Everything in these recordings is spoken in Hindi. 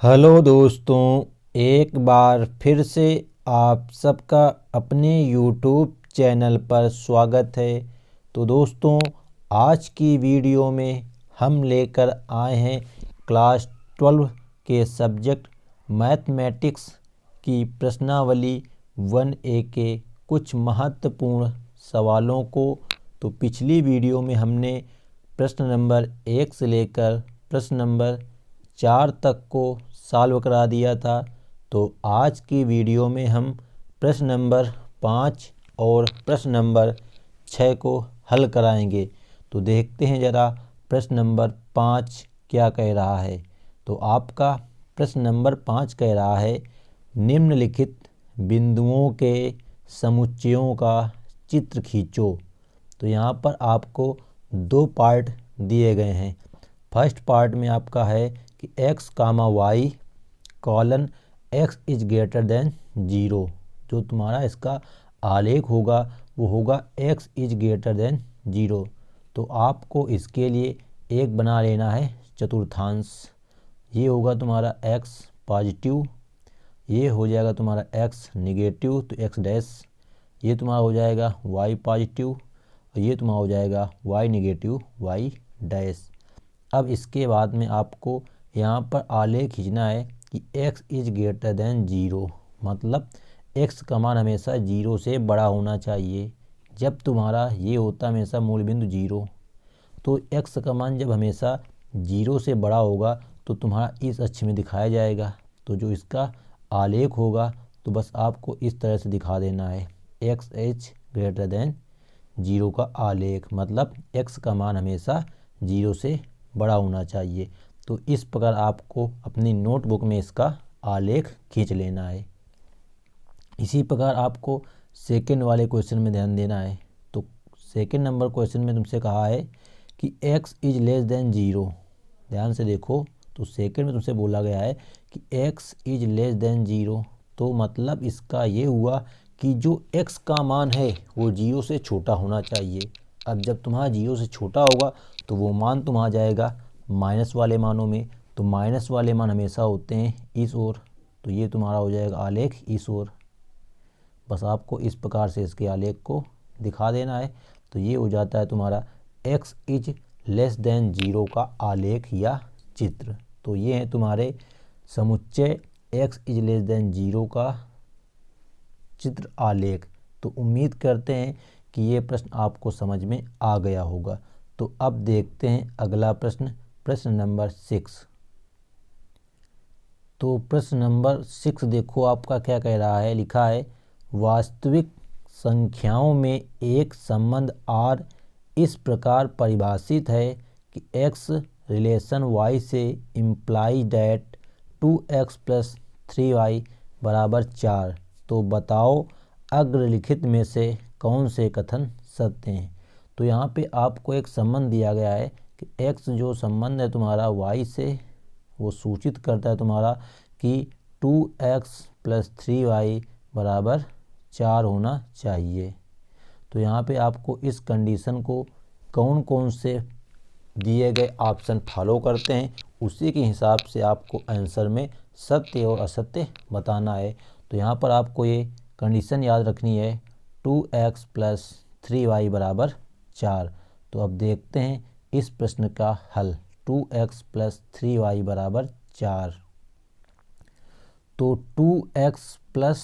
हेलो दोस्तों, एक बार फिर से आप सबका अपने यूट्यूब चैनल पर स्वागत है। तो दोस्तों, आज की वीडियो में हम लेकर आए हैं क्लास 12 के सब्जेक्ट मैथमेटिक्स की प्रश्नावली 1A के कुछ महत्वपूर्ण सवालों को। तो पिछली वीडियो में हमने प्रश्न नंबर 1 से लेकर प्रश्न नंबर 4 तक को सॉल्व करा दिया था। तो आज की वीडियो में हम प्रश्न नंबर 5 और प्रश्न नंबर 6 को हल कराएंगे। तो देखते हैं ज़रा प्रश्न नंबर 5 क्या कह रहा है। तो आपका प्रश्न नंबर 5 कह रहा है, निम्नलिखित बिंदुओं के समुच्चयों का चित्र खींचो। तो यहाँ पर आपको दो पार्ट दिए गए हैं। फर्स्ट पार्ट में आपका है कि x comma y colon x is greater than 0। जो तुम्हारा इसका आलेख होगा वो होगा x इज ग्रेटर देन 0। तो आपको इसके लिए एक बना लेना है चतुर्थांश। ये होगा तुम्हारा x पॉजिटिव, ये हो जाएगा तुम्हारा x निगेटिव तो x डैश, ये तुम्हारा हो जाएगा y पॉजिटिव और ये तुम्हारा हो जाएगा y निगेटिव y डैश। अब इसके बाद में आपको यहाँ पर आलेख खींचना है कि x इज ग्रेटर देन 0, मतलब x का मान हमेशा 0 से बड़ा होना चाहिए। जब तुम्हारा ये होता हमेशा मूल बिंदु 0, तो x का मान जब हमेशा 0 से बड़ा होगा तो तुम्हारा इस अक्ष में दिखाया जाएगा। तो जो इसका आलेख होगा तो बस आपको इस तरह से दिखा देना है, x इज ग्रेटर देन 0 का आलेख, मतलब x का मान हमेशा 0 से बड़ा होना चाहिए। तो इस प्रकार आपको अपनी नोटबुक में इसका आलेख खींच लेना है। इसी प्रकार आपको सेकंड वाले क्वेश्चन में ध्यान देना है। तो सेकंड नंबर क्वेश्चन में तुमसे कहा है कि x इज लेस देन 0। ध्यान से देखो, तो सेकंड में तुमसे बोला गया है कि x इज लेस देन 0। तो मतलब इसका ये हुआ कि जो x का मान है वो 0 से छोटा होना चाहिए। अब जब तुम्हारा 0 से छोटा होगा तो वो मान तुम्हारा जाएगा माइनस वाले मानों में। तो माइनस वाले मान हमेशा होते हैं इस ओर, तो ये तुम्हारा हो जाएगा आलेख इस ओर। बस आपको इस प्रकार से इसके आलेख को दिखा देना है। तो ये हो जाता है तुम्हारा x इज लेस देन 0 का आलेख या चित्र। तो ये है तुम्हारे समुच्चय x इज लेस देन 0 का चित्र आलेख। तो उम्मीद करते हैं कि ये प्रश्न आपको समझ में आ गया होगा। तो अब देखते हैं अगला प्रश्न, प्रश्न नंबर 6। तो प्रश्न नंबर 6 देखो आपका क्या कह रहा है, लिखा है वास्तविक संख्याओं में एक संबंध r इस प्रकार परिभाषित है कि x रिलेशन y से imply that 2x plus 3y बराबर 4। तो बताओ अग्रलिखित में से कौन से कथन सत्य हैं। तो यहाँ पे आपको एक संबंध दिया गया है कि x जो संबंध है तुम्हारा y से, वो सूचित करता है तुम्हारा कि 2x प्लस 3y बराबर 4 होना चाहिए। तो यहाँ पे आपको इस कंडीशन को कौन कौन से दिए गए ऑप्शन फॉलो करते हैं उसी के हिसाब से आपको आंसर में सत्य और असत्य बताना है। तो यहाँ पर आपको ये कंडीशन याद रखनी है, 2x प्लस 3y बराबर 4। तो अब देखते हैं इस प्रश्न का हल, 2x प्लस 3y बराबर 4। तो 2x प्लस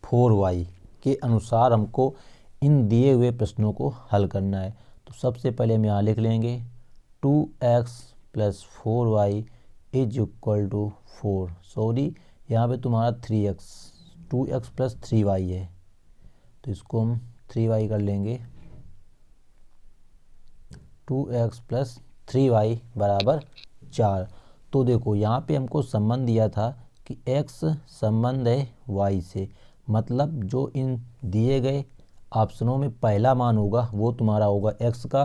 4y के अनुसार हमको इन दिए हुए प्रश्नों को हल करना है। तो सबसे पहले हम यहाँ लिख लेंगे 2x plus 4y is equal to 4, sorry यहाँ पे तुम्हारा 3x, 2x प्लस 3y है तो इसको हम 3y कर लेंगे। 2x प्लस 3y बराबर 4। तो देखो यहाँ पे हमको संबंध दिया था कि x संबंध है y से, मतलब जो इन दिए गए ऑप्शनों में पहला मान होगा वो तुम्हारा होगा x का,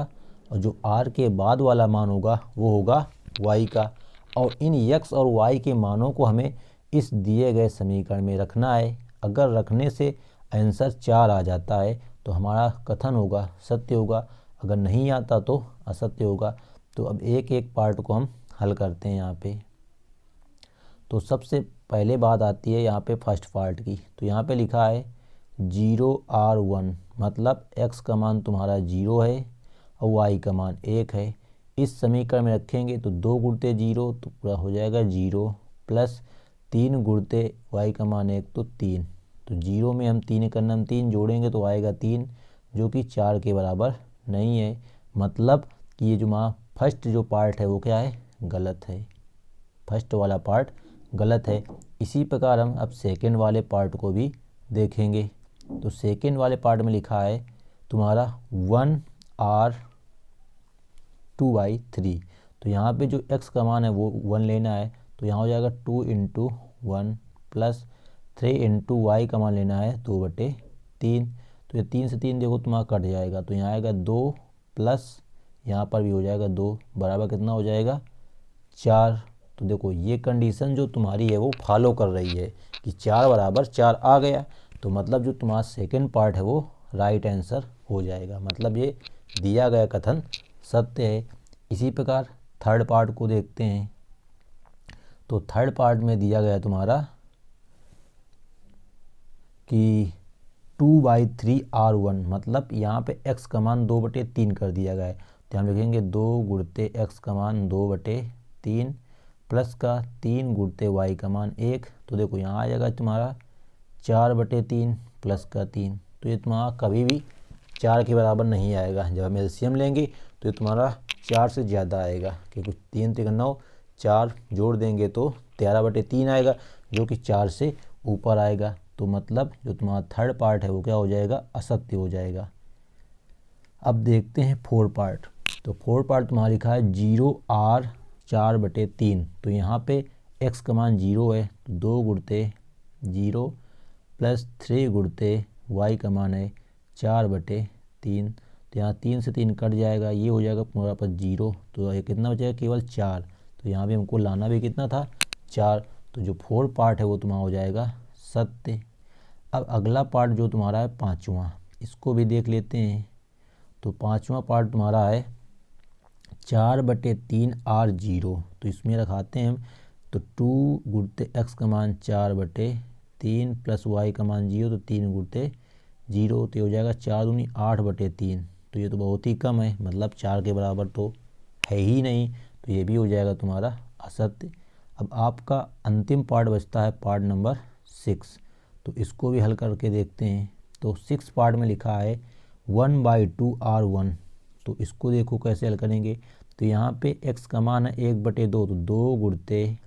और जो r के बाद वाला मान होगा वो होगा y का। और इन x और y के मानों को हमें इस दिए गए समीकरण में रखना है। अगर रखने से आंसर 4 आ जाता है तो हमारा कथन होगा सत्य होगा, अगर नहीं आता तो असत्य होगा। तो अब एक एक पार्ट को हम हल करते हैं यहाँ पे। तो सबसे पहले बात आती है यहाँ पे फर्स्ट पार्ट की। तो यहाँ पे लिखा है 0R1, मतलब x का मान तुम्हारा 0 है और y का मान 1 है। इस समीकरण में रखेंगे तो 2 गुणते 0 तो पूरा हो जाएगा 0, प्लस 3 गुणते y का मान 1 तो 3। तो 0 में हम 3 करना, हम 3 जोड़ेंगे तो आएगा 3, जो कि 4 के बराबर नहीं है। मतलब कि ये जो फर्स्ट जो पार्ट है वो क्या है, गलत है। फर्स्ट वाला पार्ट गलत है। इसी प्रकार हम अब सेकंड वाले पार्ट को भी देखेंगे। तो सेकंड वाले पार्ट में लिखा है तुम्हारा 1R2/3। तो यहाँ पे जो x का मान है वो 1 लेना है, तो यहाँ हो जाएगा 2 × 1 प्लस 3 × y का मान लेना है 2/3। तो ये 3 से 3 देखो तुम्हारा कट जाएगा, तो यहाँ आएगा 2 प्लस यहाँ पर भी हो जाएगा 2, बराबर कितना हो जाएगा 4। तो देखो ये कंडीशन जो तुम्हारी है वो फॉलो कर रही है कि 4 बराबर 4 आ गया। तो मतलब जो तुम्हारा सेकंड पार्ट है वो राइट आंसर हो जाएगा। मतलब ये दिया गया कथन सत्य है। इसी प्रकार थर्ड पार्ट को देखते हैं। तो थर्ड पार्ट में दिया गया तुम्हारा कि 2/3R1, मतलब यहाँ पे x का मान 2/3 कर दिया गया है। तो हम लिखेंगे 2 गुणते x का मान 2/3 प्लस का 3 गुणते y का मान 1। तो देखो यहाँ आ जाएगा तुम्हारा 4/3 प्लस का 3। तो ये तुम्हारा कभी भी 4 के बराबर नहीं आएगा। जब हम एलसीएम लेंगे तो ये तुम्हारा 4 से ज़्यादा आएगा, क्योंकि 3 3 9 4 जोड़ देंगे तो 13/3 आएगा, जो कि 4 से ऊपर आएगा। तो मतलब जो तुम्हारा थर्ड पार्ट है वो क्या हो जाएगा, असत्य हो जाएगा। अब देखते हैं फोर पार्ट। तो फोर पार्ट तुम्हारा लिखा है 0R4/3। तो यहाँ पे x का मान 0 है, तो 2 गुणते 0 प्लस 3 गुणते y का मान है 4/3। तो यहाँ 3 से 3 कट जाएगा, ये हो जाएगा पूरा पर 0। तो ये कितना बचेगा, केवल 4। तो यहाँ भी हमको लाना भी कितना था, 4। तो जो फोर पार्ट है वो तुम्हारा हो जाएगा सत्य। अब अगला पार्ट जो तुम्हारा है पाँचवा, इसको भी देख लेते हैं। तो पाँचवा पार्ट तुम्हारा है 4/3R0। तो इसमें रखाते हैं हम, तो 2 गुणते x का मान 4/3 प्लस y का मान 0, तो 3 गुणते 0। तो ये हो जाएगा 4 दूनी 8/3। तो ये तो बहुत ही कम है, मतलब 4 के बराबर तो है ही नहीं। तो ये भी हो जाएगा तुम्हारा असत्य। अब आपका अंतिम पार्ट बचता है पार्ट नंबर 6। तो इसको भी हल करके देखते हैं। तो 6 पार्ट में लिखा है 1/2R1। तो इसको देखो कैसे हल करेंगे। तो यहाँ पे x का मान है 1/2, तो 2 गुणते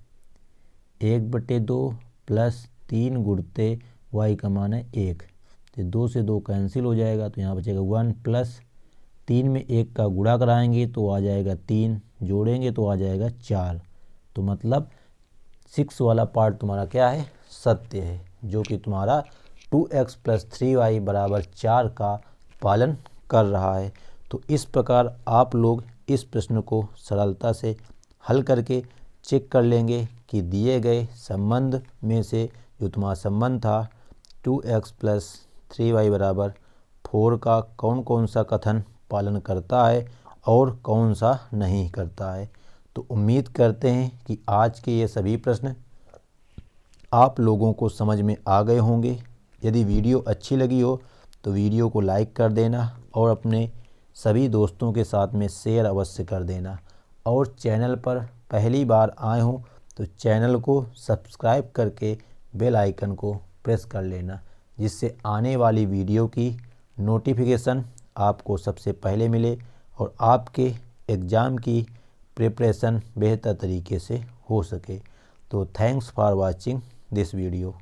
1/2 प्लस 3 गुणते y का मान है 1। तो 2 से 2 कैंसिल हो जाएगा, तो यहाँ बचेगा 1 प्लस 3 में 1 का गुणा कराएंगे तो आ जाएगा 3, जोड़ेंगे तो आ जाएगा 4। तो मतलब 6 वाला पार्ट तुम्हारा क्या है, सत्य है, जो कि तुम्हारा 2x + 3y = 4 का पालन कर रहा है। तो इस प्रकार आप लोग इस प्रश्न को सरलता से हल करके चेक कर लेंगे कि दिए गए संबंध में से जो तुम्हारा संबंध था 2x + 3y = 4 का कौन कौन सा कथन पालन करता है और कौन सा नहीं करता है। तो उम्मीद करते हैं कि आज के ये सभी प्रश्न आप लोगों को समझ में आ गए होंगे। यदि वीडियो अच्छी लगी हो तो वीडियो को लाइक कर देना और अपने सभी दोस्तों के साथ में शेयर अवश्य कर देना। और चैनल पर पहली बार आए हों तो चैनल को सब्सक्राइब करके बेल आइकन को प्रेस कर लेना, जिससे आने वाली वीडियो की नोटिफिकेशन आपको सबसे पहले मिले और आपके एग्ज़ाम की प्रिपरेशन बेहतर तरीके से हो सके। तो thanks for watching this video.